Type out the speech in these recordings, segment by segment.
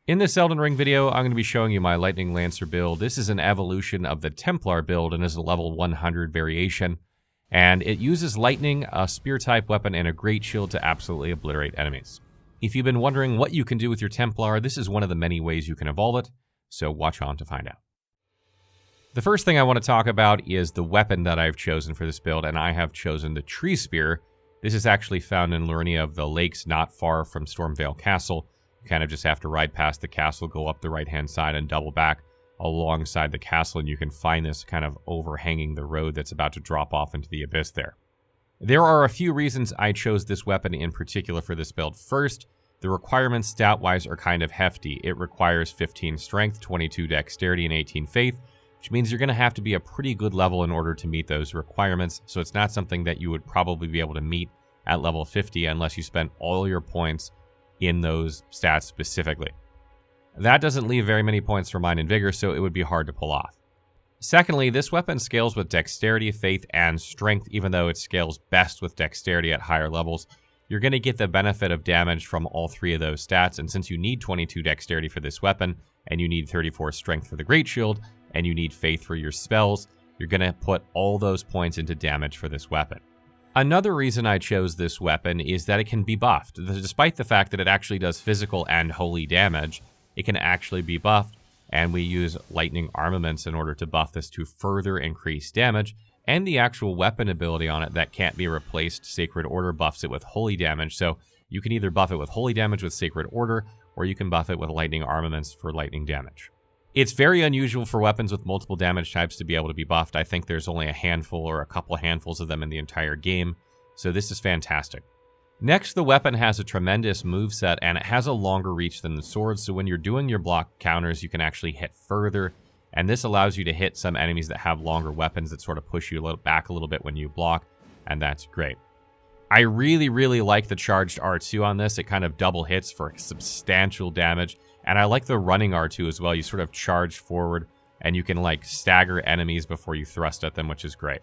In this Elden Ring video, I'm going to be showing you my Lightning Lancer build. This is an evolution of the Templar build and is a level 100 variation. And it uses lightning, a spear-type weapon, and a great shield to absolutely obliterate enemies. If you've been wondering what you can do with your Templar, this is one of the many ways you can evolve it, so watch on to find out. The first thing I want to talk about is the weapon that I've chosen for this build, and I have chosen the Treespear. This is actually found in Liurnia of the Lakes, not far from Stormveil Castle. You kind of just have to ride past the castle, go up the right-hand side, and double back alongside the castle, and you can find this kind of overhanging the road that's about to drop off into the abyss there. There are a few reasons I chose this weapon in particular for this build. First, the requirements stat-wise are kind of hefty. It requires 15 strength, 22 dexterity, and 18 faith, which means you're going to have to be a pretty good level in order to meet those requirements, so it's not something that you would probably be able to meet at level 50 unless you spent all your points in those stats specifically. That doesn't leave very many points for Mind and Vigor, so it would be hard to pull off. Secondly, this weapon scales with Dexterity, Faith, and Strength, even though it scales best with Dexterity at higher levels. You're going to get the benefit of damage from all three of those stats, and since you need 22 Dexterity for this weapon, and you need 34 Strength for the Great Shield, and you need Faith for your spells, you're going to put all those points into damage for this weapon. Another reason I chose this weapon is that it can be buffed. Despite the fact that it actually does physical and holy damage, it can actually be buffed, and we use lightning armaments in order to buff this to further increase damage, and the actual weapon ability on it that can't be replaced, Sacred Order, buffs it with holy damage, so you can either buff it with holy damage with Sacred Order, or you can buff it with lightning armaments for lightning damage. It's very unusual for weapons with multiple damage types to be able to be buffed. I think there's only a handful or a couple handfuls of them in the entire game, so this is fantastic. Next, the weapon has a tremendous moveset, and it has a longer reach than the sword, so when you're doing your block counters, you can actually hit further, and this allows you to hit some enemies that have longer weapons that sort of push you back a little bit when you block, and that's great. I really like the charged R2 on this. It kind of double hits for substantial damage, and I like the running R2 as well. You sort of charge forward, and you can like stagger enemies before you thrust at them, which is great.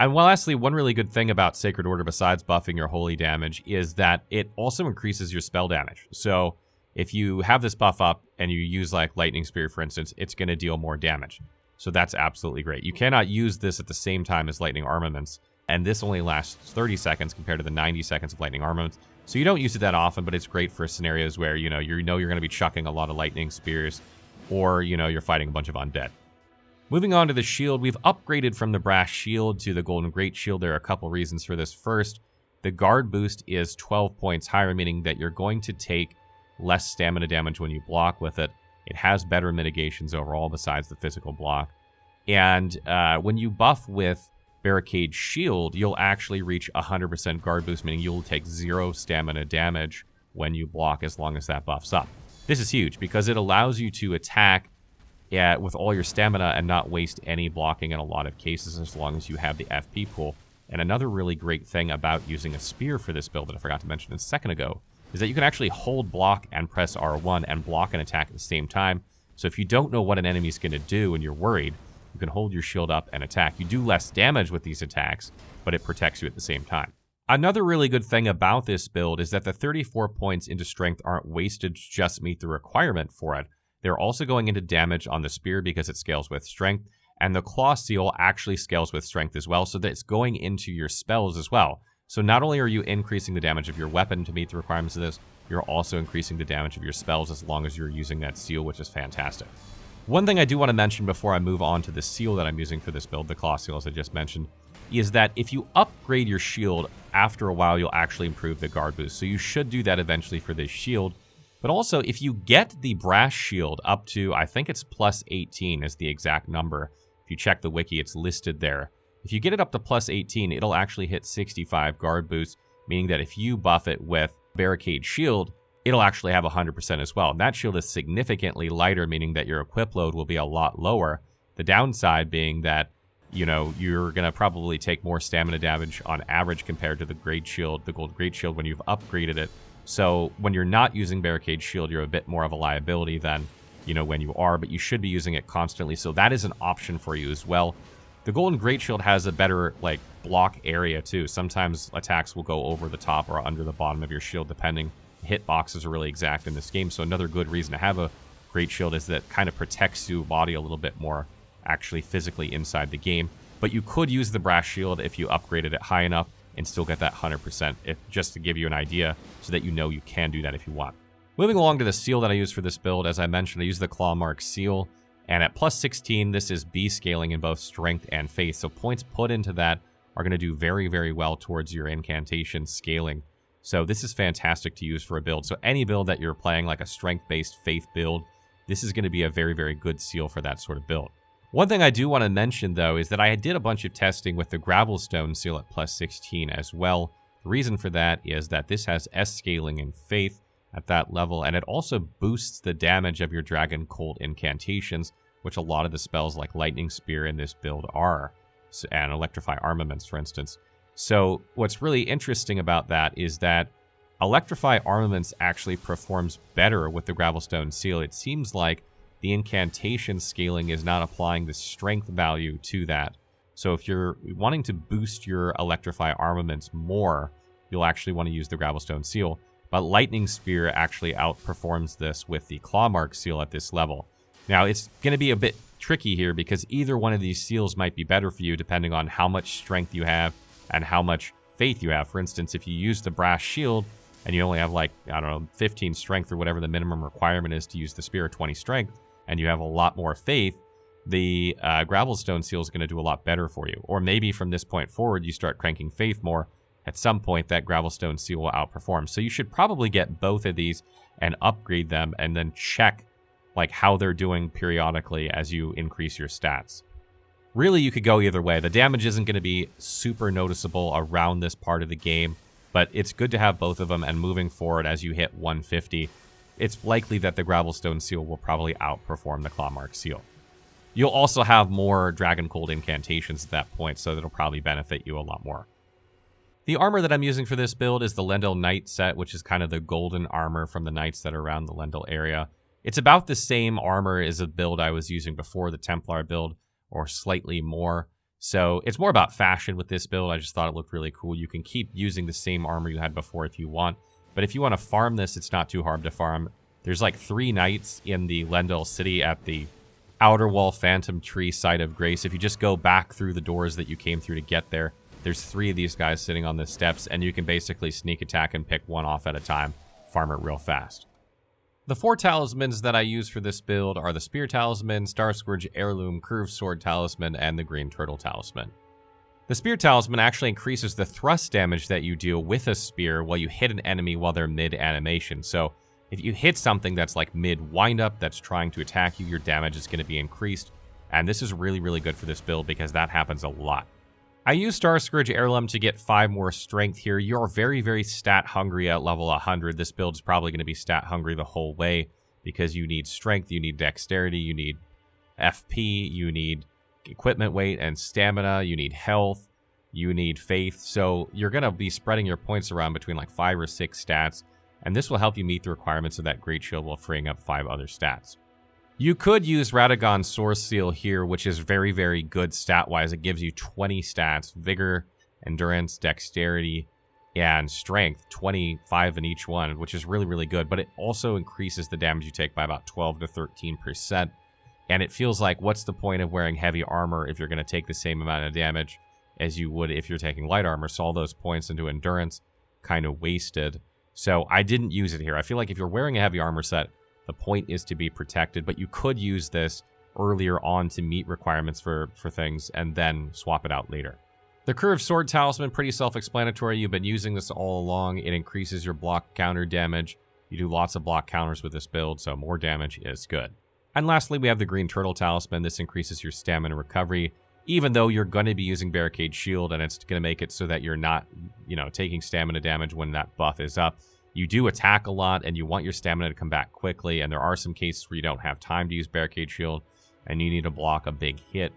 And lastly, one really good thing about Sacred Order besides buffing your holy damage is that it also increases your spell damage. So if you have this buff up and you use like Lightning Spear, for instance, it's going to deal more damage. So that's absolutely great. You cannot use this at the same time as Lightning Armaments, and this only lasts 30 seconds compared to the 90 seconds of Lightning Armaments. So you don't use it that often, but it's great for scenarios where you're going to be chucking a lot of Lightning Spears, or you're fighting a bunch of undead. Moving on to the shield, we've upgraded from the brass shield to the golden great shield. There are a couple reasons for this. First, the guard boost is 12 points higher, meaning that you're going to take less stamina damage when you block with it. It has better mitigations overall besides the physical block. And when you buff with Barricade Shield, you'll actually reach 100% guard boost, meaning you'll take 0 stamina damage when you block as long as that buff's up. This is huge because it allows you to attack with all your stamina and not waste any blocking in a lot of cases as long as you have the FP pool. And another really great thing about using a spear for this build that I forgot to mention a second ago is that you can actually hold block and press R1 and block an attack at the same time. So if you don't know what an enemy's going to do and you're worried, you can hold your shield up and attack. You do less damage with these attacks, but it protects you at the same time. Another really good thing about this build is that the 34 points into strength aren't wasted to just meet the requirement for it. They're also going into damage on the spear because it scales with strength, and the claw seal actually scales with strength as well, so that it's going into your spells as well. So not only are you increasing the damage of your weapon to meet the requirements of this, you're also increasing the damage of your spells as long as you're using that seal, which is fantastic. One thing I do want to mention before I move on to the seal that I'm using for this build, the claw seal as I just mentioned, is that if you upgrade your shield, after a while you'll actually improve the guard boost. So you should do that eventually for this shield. But also, if you get the brass shield up to, I think it's plus 18 is the exact number. If you check the wiki, it's listed there. If you get it up to plus 18, it'll actually hit 65 guard boost, meaning that if you buff it with Barricade Shield, it'll actually have 100% as well. And that shield is significantly lighter, meaning that your equip load will be a lot lower. The downside being that, you're going to probably take more stamina damage on average compared to the Great Shield, the Gold Great Shield, when you've upgraded it. So when you're not using Barricade Shield, you're a bit more of a liability than, when you are, but you should be using it constantly. So that is an option for you as well. The Golden Great Shield has a better, block area too. Sometimes attacks will go over the top or under the bottom of your shield, depending hitboxes are really exact in this game. So another good reason to have a Great Shield is that it kind of protects your body a little bit more actually physically inside the game. But you could use the Brass Shield if you upgraded it high enough and still get that 100%, just to give you an idea so that you know you can do that if you want. Moving along to the seal that I use for this build, as I mentioned, I use the Claw Mark Seal. And at plus 16, this is B scaling in both strength and faith. So points put into that are going to do very, very well towards your incantation scaling. So this is fantastic to use for a build. So any build that you're playing, like a strength-based faith build, this is going to be a very, very good seal for that sort of build. One thing I do want to mention, though, is that I did a bunch of testing with the Gravelstone seal at plus 16 as well. The reason for that is that this has S scaling in faith at that level, and it also boosts the damage of your Dragon Colt incantations, which a lot of the spells like Lightning Spear in this build are, and Electrify Armaments, for instance. So what's really interesting about that is that Electrify Armaments actually performs better with the Gravelstone seal. It seems like the incantation scaling is not applying the strength value to that. So if you're wanting to boost your Electrify Armaments more, you'll actually want to use the Gravelstone seal. But Lightning Spear actually outperforms this with the Claw Mark seal at this level. Now, it's going to be a bit tricky here because either one of these seals might be better for you depending on how much strength you have and how much faith you have. For instance, if you use the Brass Shield and you only have, like, I don't know, 15 strength or whatever the minimum requirement is to use the spear, 20 strength, and you have a lot more faith, the Gravelstone seal is going to do a lot better for you. Or maybe from this point forward, you start cranking faith more. At some point, that Gravelstone seal will outperform. So you should probably get both of these and upgrade them and then check like how they're doing periodically as you increase your stats. Really, you could go either way. The damage isn't going to be super noticeable around this part of the game, but it's good to have both of them, and moving forward as you hit 150, it's likely that the Gravelstone seal will probably outperform the Claw Mark seal. You'll also have more Dragon Colt incantations at that point, so that'll probably benefit you a lot more. The armor that I'm using for this build is the Lendel Knight set, which is kind of the golden armor from the knights that are around the Lendel area. It's about the same armor as a build I was using before, the Templar build, or slightly more. So it's more about fashion with this build. I just thought it looked really cool. You can keep using the same armor you had before if you want. But if you want to farm this, it's not too hard to farm. There's like 3 knights in the Lendel city at the Outer Wall Phantom Tree site of Grace. If you just go back through the doors that you came through to get there, there's 3 of these guys sitting on the steps, and you can basically sneak attack and pick one off at a time, farm it real fast. The 4 talismans that I use for this build are the Spear Talisman, Starscourge Heirloom, Curved Sword Talisman, and the Green Turtle Talisman. The Spear Talisman actually increases the thrust damage that you deal with a spear while you hit an enemy while they're mid-animation. So if you hit something that's like mid-windup that's trying to attack you, your damage is going to be increased. And this is really, really good for this build because that happens a lot. I use Starscourge Heirloom to get 5 more strength here. You're very, very stat hungry at level 100. This build is probably going to be stat hungry the whole way because you need strength, you need dexterity, you need FP, you need equipment weight and stamina, you need health, you need faith. So you're going to be spreading your points around between like 5 or 6 stats, and this will help you meet the requirements of that Great Shield while freeing up 5 other stats. You could use Radagon's Source Seal here, which is very, very good stat-wise. It gives you 20 stats, Vigor, Endurance, Dexterity, and Strength, 25 in each one, which is really, really good. But it also increases the damage you take by about 12 to 13%. And it feels like, what's the point of wearing heavy armor if you're going to take the same amount of damage as you would if you're taking light armor? So all those points into Endurance kind of wasted. So I didn't use it here. I feel like if you're wearing a heavy armor set, the point is to be protected, but you could use this earlier on to meet requirements for things and then swap it out later. The Curved Sword Talisman, pretty self-explanatory. You've been using this all along. It increases your block counter damage. You do lots of block counters with this build, so more damage is good. And lastly, we have the Green Turtle Talisman. This increases your stamina recovery, even though you're going to be using Barricade Shield, and it's going to make it so that you're not, taking stamina damage when that buff is up. You do attack a lot, and you want your stamina to come back quickly, and there are some cases where you don't have time to use Barricade Shield, and you need to block a big hit,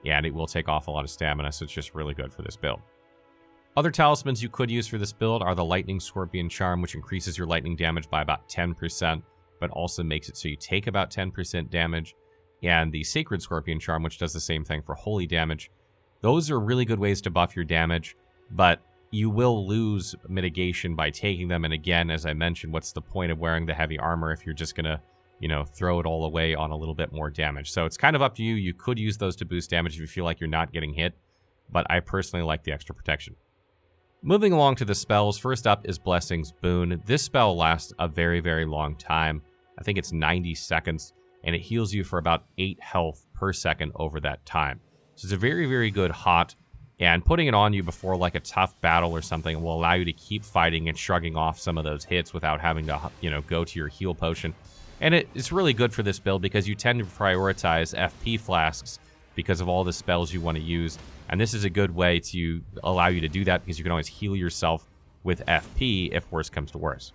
and it will take off a lot of stamina, so it's just really good for this build. Other talismans you could use for this build are the Lightning Scorpion Charm, which increases your lightning damage by about 10%, but also makes it so you take about 10% damage, and the Sacred Scorpion Charm, which does the same thing for holy damage. Those are really good ways to buff your damage, but you will lose mitigation by taking them. And again, as I mentioned, what's the point of wearing the heavy armor if you're just going to, you know, throw it all away on a little bit more damage? So it's kind of up to you. You could use those to boost damage if you feel like you're not getting hit, but I personally like the extra protection. Moving along to the spells, first up is Blessing's Boon. This spell lasts a very, very long time. I think it's 90 seconds, and it heals you for about 8 health per second over that time. So it's a very, very good hot, and putting it on you before like a tough battle or something will allow you to keep fighting and shrugging off some of those hits without having to, you know, go to your heal potion. And it's really good for this build because you tend to prioritize FP flasks because of all the spells you want to use. And this is a good way to allow you to do that because you can always heal yourself with FP if worse comes to worse.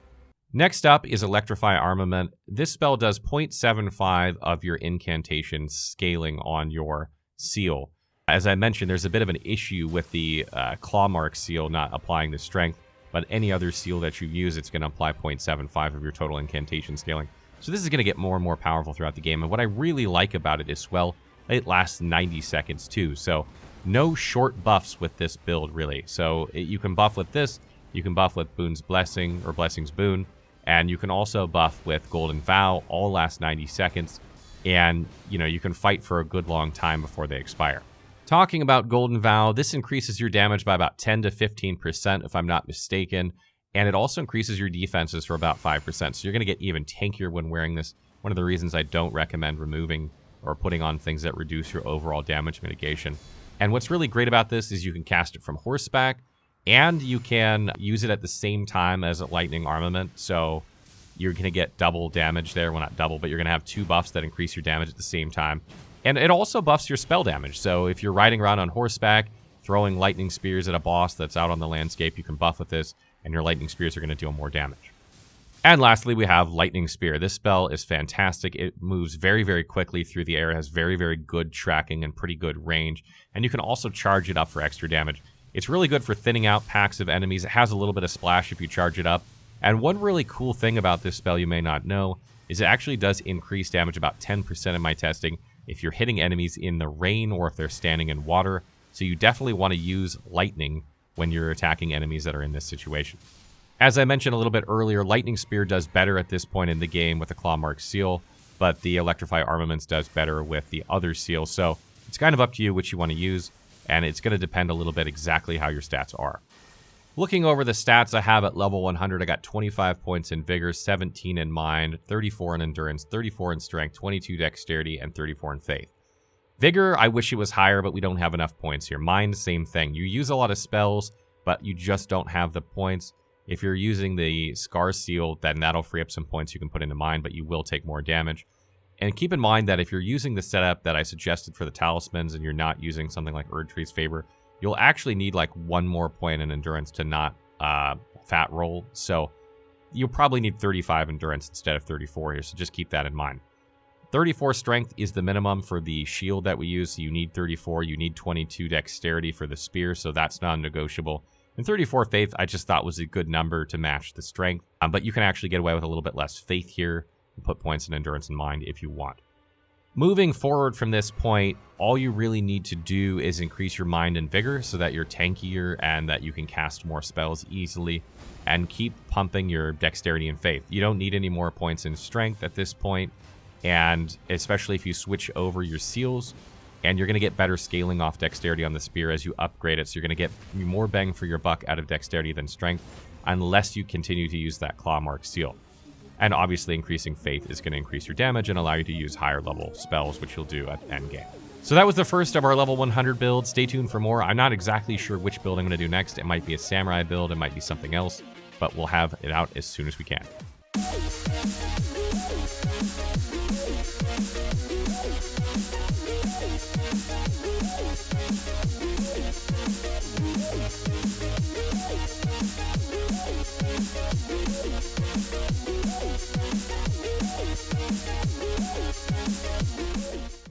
Next up is Electrify Armament. This spell does 0.75 of your incantation scaling on your seal. As I mentioned, there's a bit of an issue with the claw mark seal not applying the strength, but any other seal that you use, it's going to apply 0.75 of your total incantation scaling. So this is going to get more and more powerful throughout the game. And what I really like about it is, well, it lasts 90 seconds too. So no short buffs with this build, really. So you can buff with this, you can buff with Boon's Blessing or Blessing's Boon, and you can also buff with Golden Vow, all last 90 seconds. And, you know, you can fight for a good long time before they expire. Talking about Golden Vow, this increases your damage by about 10 to 15%, if I'm not mistaken. And it also increases your defenses for about 5%. So you're going to get even tankier when wearing this. One of the reasons I don't recommend removing or putting on things that reduce your overall damage mitigation. And what's really great about this is you can cast it from horseback, and you can use it at the same time as a lightning armament. So you're going to get double damage there. Well, not double, but you're going to have 2 buffs that increase your damage at the same time. And it also buffs your spell damage. So if you're riding around on horseback, throwing lightning spears at a boss that's out on the landscape, you can buff with this, and your lightning spears are going to deal more damage. And lastly, we have Lightning Spear. This spell is fantastic. It moves very, very quickly through the air. It has very, very good tracking and pretty good range. And you can also charge it up for extra damage. It's really good for thinning out packs of enemies. It has a little bit of splash if you charge it up. And one really cool thing about this spell you may not know is it actually does increase damage about 10% in my testing if you're hitting enemies in the rain or if they're standing in water. So you definitely want to use lightning when you're attacking enemies that are in this situation. As I mentioned a little bit earlier, Lightning Spear does better at this point in the game with the Claw Mark seal, but the Electrify Armaments does better with the other seal. So it's kind of up to you which you want to use, and it's going to depend a little bit exactly how your stats are. Looking over the stats I have at level 100, I got 25 points in Vigor, 17 in Mind, 34 in Endurance, 34 in Strength, 22 Dexterity, and 34 in Faith. Vigor, I wish it was higher, but we don't have enough points here. Mind, same thing. You use a lot of spells, but you just don't have the points. If you're using the Scar Seal, then that'll free up some points you can put into Mind, but you will take more damage. And keep in mind that if you're using the setup that I suggested for the Talismans and you're not using something like Erdtree's Favor, you'll actually need like 1 more point in Endurance to not fat roll. So you'll probably need 35 Endurance instead of 34 here, so just keep that in mind. 34 Strength is the minimum for the shield that we use, so you need 34. You need 22 Dexterity for the Spear, so that's non-negotiable. And 34 Faith, I just thought was a good number to match the Strength. But you can actually get away with a little bit less Faith here and put points in Endurance in Mind if you want. Moving forward from this point, all you really need to do is increase your Mind and Vigor so that you're tankier and that you can cast more spells easily. And keep pumping your Dexterity and Faith. You don't need any more points in Strength at this point. And especially if you switch over your seals, and you're going to get better scaling off Dexterity on the Spear as you upgrade it. So you're going to get more bang for your buck out of Dexterity than Strength, unless you continue to use that Claw Mark seal. And obviously increasing Faith is going to increase your damage and allow you to use higher level spells, which you'll do at endgame. So that was the first of our level 100 builds. Stay tuned for more. I'm not exactly sure which build I'm going to do next. It might be a Samurai build, it might be something else, but we'll have it out as soon as we can.